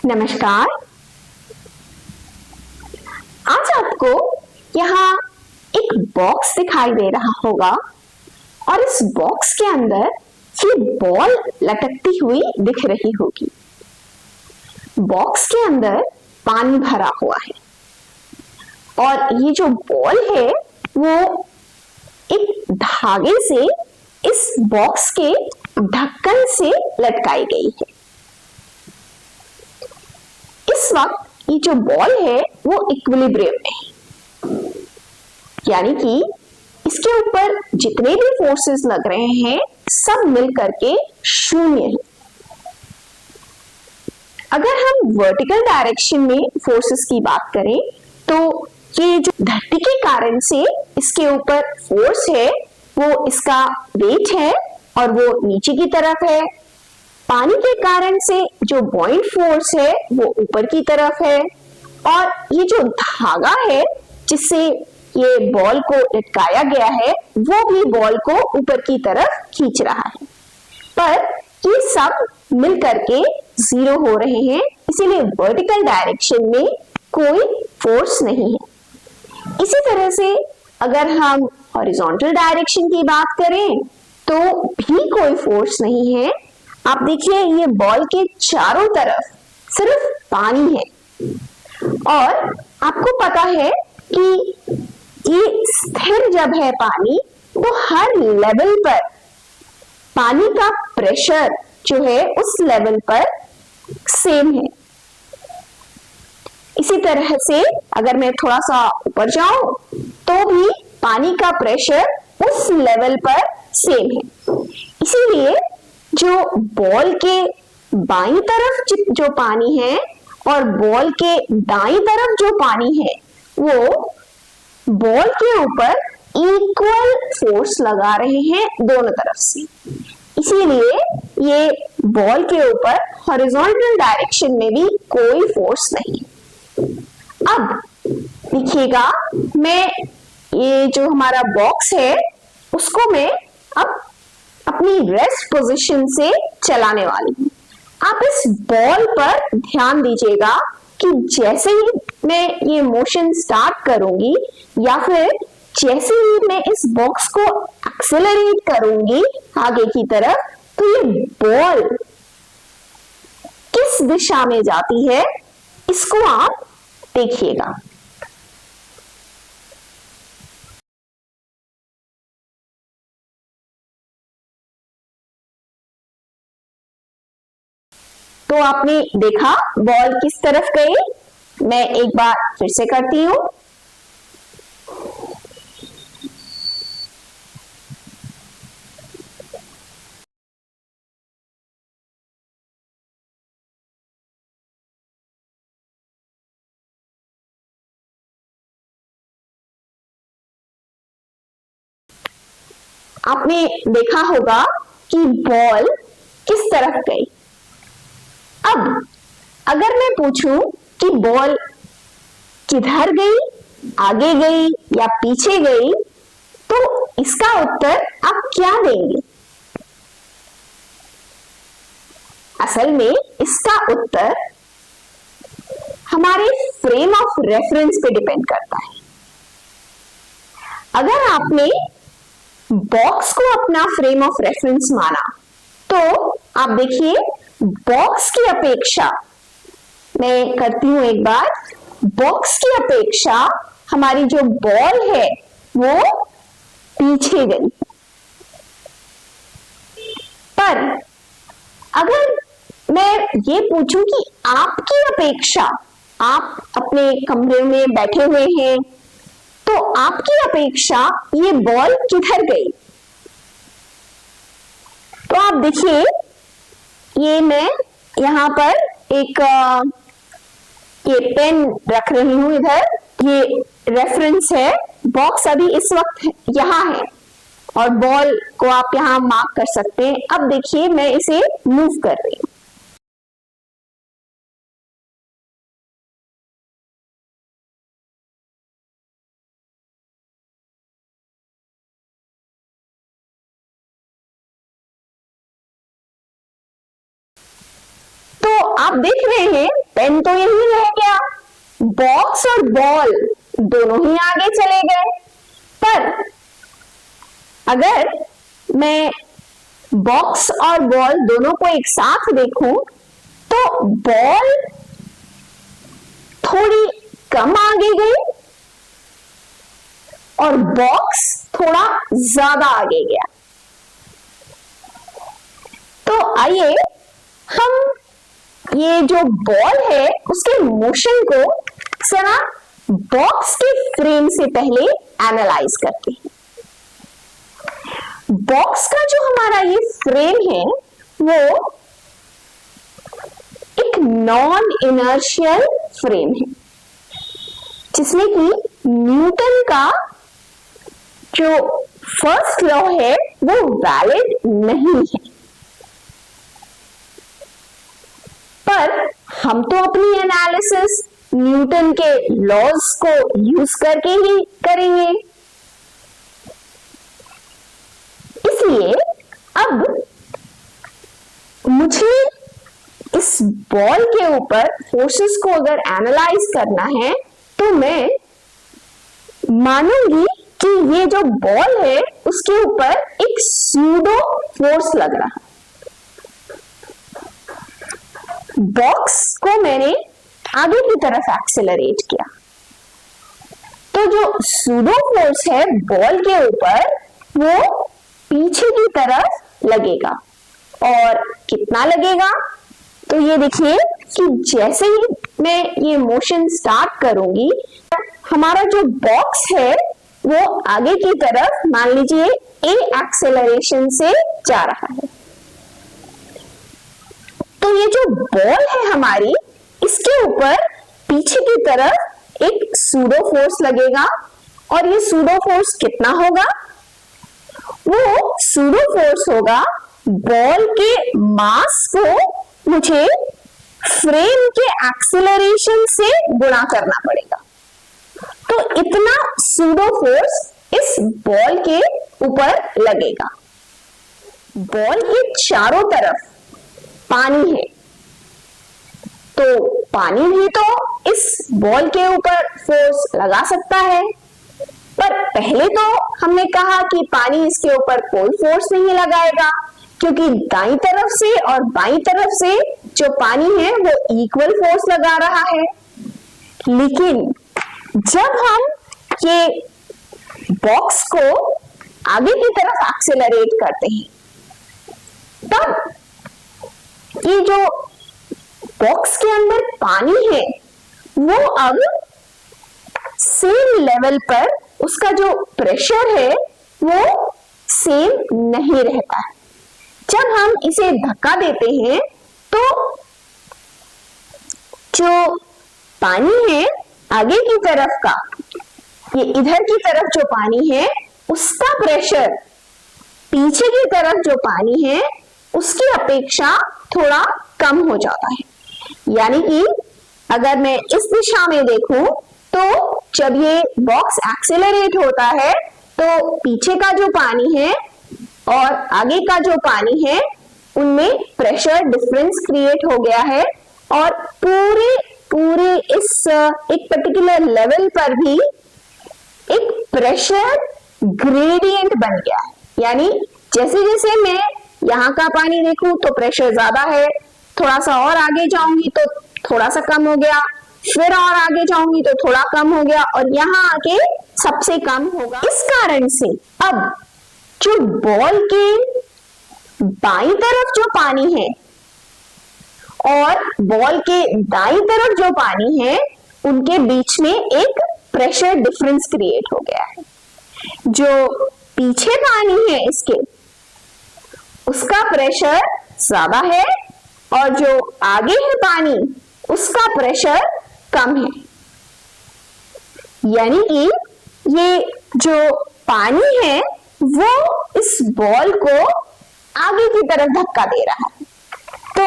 नमस्कार। आज आपको यहाँ एक बॉक्स दिखाई दे रहा होगा और इस बॉक्स के अंदर ये बॉल लटकती हुई दिख रही होगी। बॉक्स के अंदर पानी भरा हुआ है और ये जो बॉल है वो एक धागे से इस बॉक्स के ढक्कन से लटकाई गई है। इस वक्त ये जो बॉल है वो इक्विलिब्रियम में है, यानी कि इसके ऊपर जितने भी फोर्सेस लग रहे हैं सब मिलकर के शून्य है। अगर हम वर्टिकल डायरेक्शन में फोर्सेस की बात करें तो ये जो धरती के कारण से इसके ऊपर फोर्स है वो इसका वेट है और वो नीचे की तरफ है। पानी के कारण से जो बॉइंट फोर्स है वो ऊपर की तरफ है और ये जो धागा है जिससे ये बॉल को लटकाया गया है वो भी बॉल को ऊपर की तरफ खींच रहा है, पर ये सब मिलकर के जीरो हो रहे हैं, इसीलिए वर्टिकल डायरेक्शन में कोई फोर्स नहीं है। इसी तरह से अगर हम हॉरिजॉन्टल डायरेक्शन की बात करें तो भी कोई फोर्स नहीं है। आप देखिए ये बॉल के चारों तरफ सिर्फ पानी है और आपको पता है कि ये स्थिर जब है पानी तो हर लेवल पर पानी का प्रेशर जो है उस लेवल पर सेम है। इसी तरह से अगर मैं थोड़ा सा ऊपर जाऊं तो भी पानी का प्रेशर उस लेवल पर सेम है। इसीलिए जो बॉल के बाईं तरफ जो पानी है और बॉल के दाईं तरफ जो पानी है वो बॉल के ऊपर इक्वल फोर्स लगा रहे हैं दोनों तरफ से, इसीलिए ये बॉल के ऊपर हॉरिजॉन्टल डायरेक्शन में भी कोई फोर्स नहीं है। अब देखिएगा मैं ये जो हमारा बॉक्स है उसको मैं अब अपनी रेस्ट पोजीशन से चलाने वाली हूं। आप इस बॉल पर ध्यान दीजिएगा कि जैसे ही मैं ये मोशन स्टार्ट करूंगी या फिर जैसे ही मैं इस बॉक्स को एक्सेलरेट करूंगी आगे की तरफ तो ये बॉल किस दिशा में जाती है इसको आप देखिएगा। तो आपने देखा बॉल किस तरफ गई। मैं एक बार फिर से करती हूं। आपने देखा होगा कि बॉल किस तरफ गई। अब अगर मैं पूछूं कि बॉल किधर गई, आगे गई या पीछे गई, तो इसका उत्तर आप क्या देंगे? असल में इसका उत्तर हमारे फ्रेम ऑफ रेफरेंस पे डिपेंड करता है। अगर आपने बॉक्स को अपना फ्रेम ऑफ रेफरेंस माना तो आप देखिए बॉक्स की अपेक्षा, मैं करती हूं एक बार, बॉक्स की अपेक्षा हमारी जो बॉल है वो पीछे गई। पर अगर मैं ये पूछूं कि आपकी अपेक्षा, आप अपने कमरे में बैठे हुए हैं तो आपकी अपेक्षा ये बॉल किधर गई? तो आप देखिए ये मैं यहां पर एक ये पेन रख रही हूं, इधर ये रेफरेंस है। बॉक्स अभी इस वक्त यहां है और बॉल को आप यहां मार्क कर सकते हैं। अब देखिए मैं इसे मूव कर रही हूं। तो आप देख रहे हैं पेन तो यहीं रह गया, बॉक्स और बॉल दोनों ही आगे चले गए। पर अगर मैं बॉक्स और बॉल दोनों को एक साथ देखूं तो बॉल थोड़ी कम आगे गई और बॉक्स थोड़ा ज्यादा आगे गया। तो आइए हम ये जो बॉल है उसके मोशन को जरा बॉक्स के फ्रेम से पहले एनालाइज करते हैं। बॉक्स का जो हमारा ये फ्रेम है वो एक नॉन इनर्शियल फ्रेम है, जिसमें कि न्यूटन का जो फर्स्ट लॉ है वो वैलिड नहीं है। पर हम तो अपनी एनालिसिस न्यूटन के लॉज को यूज करके ही करेंगे। इसलिए अब मुझे इस बॉल के ऊपर फोर्सेस को अगर एनालाइज करना है तो मैं मानूंगी कि ये जो बॉल है उसके ऊपर एक सूडो फोर्स लग रहा है। बॉक्स को मैंने आगे की तरफ एक्सेलरेट किया तो जो सूडो फोर्स है बॉल के ऊपर वो पीछे की तरफ लगेगा। और कितना लगेगा? तो ये देखिए कि जैसे ही मैं ये मोशन स्टार्ट करूंगी हमारा जो बॉक्स है वो आगे की तरफ मान लीजिए ए एक्सेलरेशन से जा रहा है। तो ये जो बॉल है हमारी इसके ऊपर पीछे की तरफ एक सूडो फोर्स लगेगा और ये सूडो फोर्स कितना होगा? वो सूडो फोर्स होगा बॉल के मास को मुझे फ्रेम के एक्सेलरेशन से गुणा करना पड़ेगा। तो इतना सूडो फोर्स इस बॉल के ऊपर लगेगा। बॉल के चारों तरफ पानी है तो पानी भी तो इस बॉल के ऊपर फोर्स लगा सकता है। पर पहले तो हमने कहा कि पानी इसके ऊपर कोई फोर्स नहीं लगाएगा क्योंकि दाईं तरफ से और बाईं तरफ से जो पानी है वो इक्वल फोर्स लगा रहा है। लेकिन जब हम ये बॉक्स को आगे की तरफ एक्सेलरेट करते हैं तब ये जो बॉक्स के अंदर पानी है वो अब सेम लेवल पर उसका जो प्रेशर है वो सेम नहीं रहता है। जब हम इसे धक्का देते हैं तो जो पानी है आगे की तरफ का, ये इधर की तरफ जो पानी है उसका प्रेशर पीछे की तरफ जो पानी है उसकी अपेक्षा थोड़ा कम हो जाता है। यानी कि अगर मैं इस दिशा में देखूं तो जब ये बॉक्स एक्सेलरेट होता है तो पीछे का जो पानी है और आगे का जो पानी है उनमें प्रेशर डिफरेंस क्रिएट हो गया है और पूरे इस एक पर्टिकुलर लेवल पर भी एक प्रेशर ग्रेडियंट बन गया है। यानी जैसे जैसे मैं यहाँ का पानी देखूं तो प्रेशर ज्यादा है, थोड़ा सा और आगे जाऊंगी तो थोड़ा सा कम हो गया, फिर और आगे जाऊंगी तो थोड़ा कम हो गया और यहाँ आके सबसे कम होगा। इस कारण से अब जो बॉल के बाईं तरफ जो पानी है और बॉल के दाईं तरफ जो पानी है उनके बीच में एक प्रेशर डिफरेंस क्रिएट हो गया है। जो पीछे पानी है इसके उसका प्रेशर ज्यादा है और जो आगे है पानी उसका प्रेशर कम है। यानी कि ये जो पानी है वो इस बॉल को आगे की तरफ धक्का दे रहा है। तो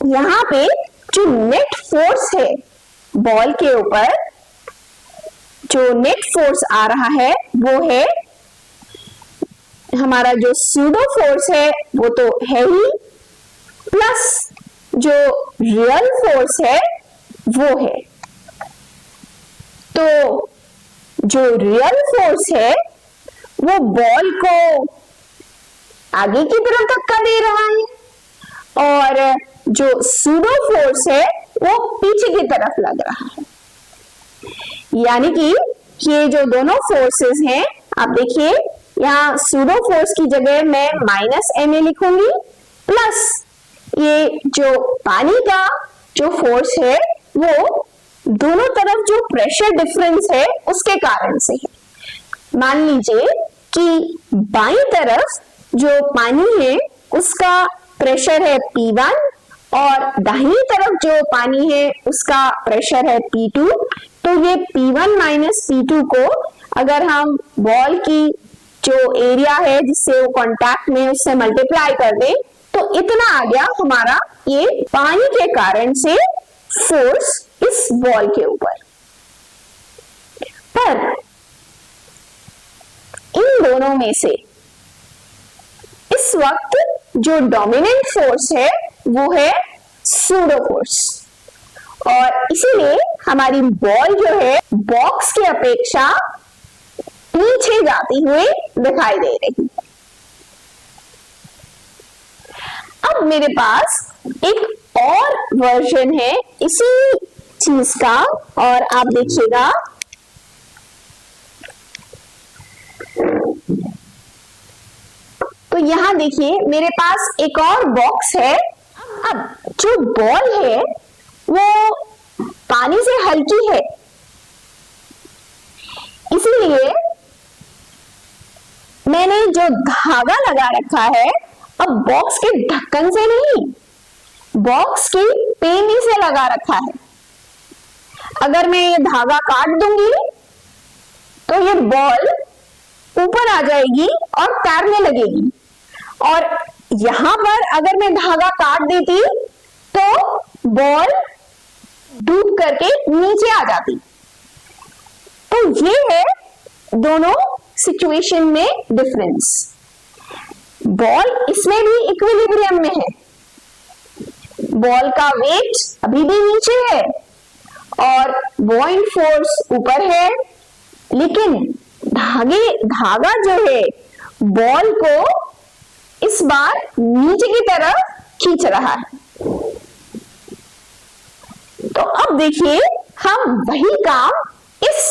यहाँ पे जो नेट फोर्स है बॉल के ऊपर, जो नेट फोर्स आ रहा है वो है हमारा जो सूडो फोर्स है वो तो है ही, प्लस जो रियल फोर्स है वो है। तो जो रियल फोर्स है वो बॉल को आगे की तरफ धक्का दे रहा है और जो सूडो फोर्स है वो पीछे की तरफ लग रहा है। यानी कि ये जो दोनों फोर्सेस हैं, आप देखिए यहाँ सूडो फोर्स की जगह मैं -ma लिखूंगी, प्लस ये जो पानी का जो फोर्स है वो दोनों तरफ जो प्रेशर डिफरेंस है उसके कारण से है। मान लीजिए कि बाईं तरफ जो पानी है उसका प्रेशर है P1 और दाहिनी तरफ जो पानी है उसका प्रेशर है P2। तो ये P1 माइनस P2 को अगर हम बॉल की जो एरिया है जिससे वो कांटेक्ट में उससे मल्टीप्लाई कर दें तो इतना आ गया हमारा ये पानी के कारण से फोर्स इस बॉल के ऊपर। पर इन दोनों में से इस वक्त जो डोमिनेंट फोर्स है वो है सूडो फोर्स और इसीलिए हमारी बॉल जो है बॉक्स की अपेक्षा पीछे जाती हुई दिखाई दे रही है। अब मेरे पास एक और वर्जन है इसी चीज का और आप देखिएगा तो यहां देखिए मेरे पास एक और बॉक्स है। अब जो बॉल है वो पानी से हल्की है, इसलिए मैंने जो धागा लगा रखा है अब बॉक्स के ढक्कन से नहीं, बॉक्स की पेनी से लगा रखा है। अगर मैं ये धागा काट दूंगी तो ये बॉल ऊपर आ जाएगी और तैरने लगेगी और यहां पर अगर मैं धागा काट देती तो बॉल डूब करके नीचे आ जाती। तो ये है दोनों सिचुएशन में डिफरेंस। बॉल इसमें भी इक्विलिब्रियम में है, बॉल का वेट अभी भी नीचे है और बॉइंट फोर्स ऊपर है, लेकिन धागा जो है बॉल को इस बार नीचे की तरफ खींच रहा है। तो अब देखिए हम वही काम इस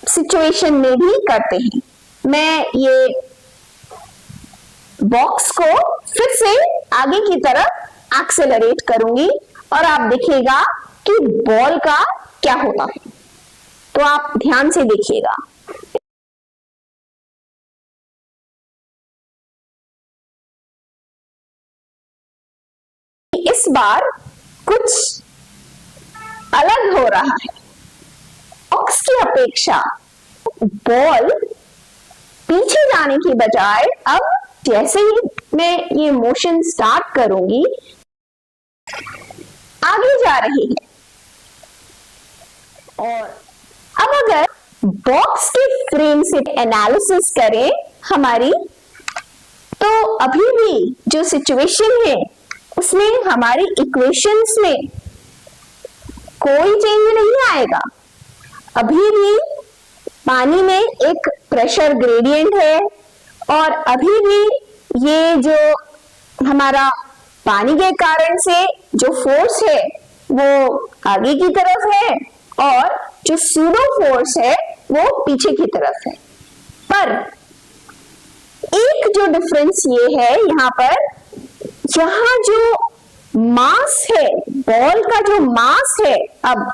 सिचुएशन में भी करते हैं। मैं ये बॉक्स को फिर से आगे की तरफ एक्सेलरेट करूंगी और आप देखिएगा कि बॉल का क्या होता है। तो आप ध्यान से देखिएगा। इस बार कुछ अलग हो रहा है। बॉक्स की अपेक्षा बॉल पीछे जाने की बजाय अब जैसे ही मैं ये मोशन स्टार्ट करूंगी आगे जा रही है। और अब अगर बॉक्स के फ्रेम से एनालिसिस करें हमारी, तो अभी भी जो सिचुएशन है उसमें हमारी इक्वेशंस में कोई चेंज नहीं आएगा। अभी भी पानी में एक प्रेशर ग्रेडियंट है और अभी भी ये जो हमारा पानी के कारण से जो फोर्स है वो आगे की तरफ है और जो सूडो फोर्स है वो पीछे की तरफ है। पर एक जो डिफरेंस ये है यहाँ पर, यहाँ जो मास है, बॉल का जो मास है अब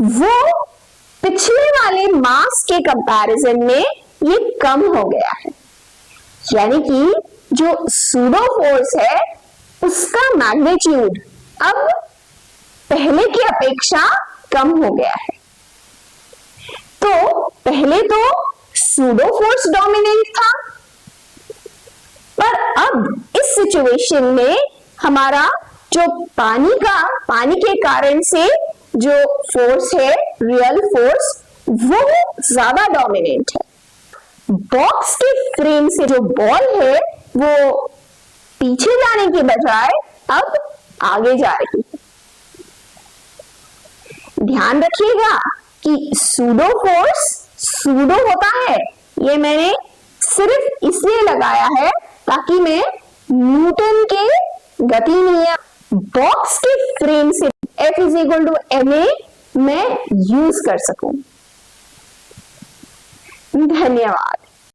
वो पिछले वाले मास के कंपैरिजन में ये कम हो गया है। यानी कि जो सूडो फोर्स है उसका मैग्नीट्यूड अब पहले की अपेक्षा कम हो गया है। तो पहले तो सूडो फोर्स डोमिनेंट था, पर अब इस सिचुएशन में हमारा जो पानी के कारण से जो फोर्स है, रियल फोर्स, वो ज्यादा डोमिनेंट है। बॉक्स के फ्रेम से जो बॉल है वो पीछे जाने के बजाय अब आगे जा रही है। ध्यान रखिएगा कि सूडो फोर्स सूडो होता है, ये मैंने सिर्फ इसलिए लगाया है ताकि मैं न्यूटन के गति नियम बॉक्स के फ्रेम से F = ma मैं यूज कर सकूं। धन्यवाद।